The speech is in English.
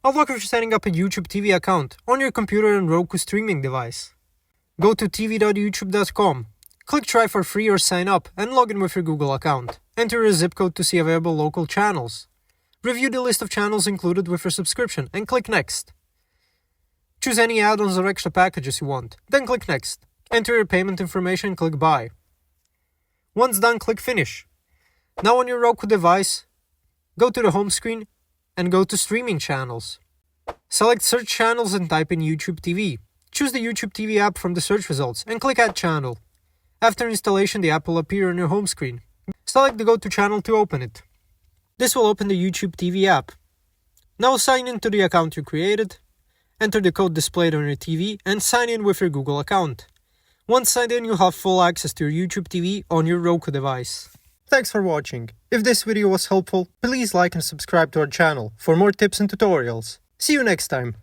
I'll walk you through setting up a YouTube TV account on your computer and Roku streaming device. Go to tv.youtube.com, click try for free or sign up, and log in with your Google account. Enter a zip code to see available local channels. Review the list of channels included with your subscription and click next. Choose any add-ons or extra packages you want, then click next. Enter your payment information and click buy. Once done, click finish. Now on your Roku device, go to the home screen and go to streaming channels. Select search channels and type in YouTube TV. Choose the YouTube TV app from the search results and click add channel. After installation, the app will appear on your home screen. Select the go to channel to open it. This will open the YouTube TV app. Now sign in to the account you created, enter the code displayed on your TV and sign in with your Google account. Once signed in, you'll have full access to your YouTube TV on your Roku device. Thanks for watching. If this video was helpful, please like and subscribe to our channel for more tips and tutorials. See you next time.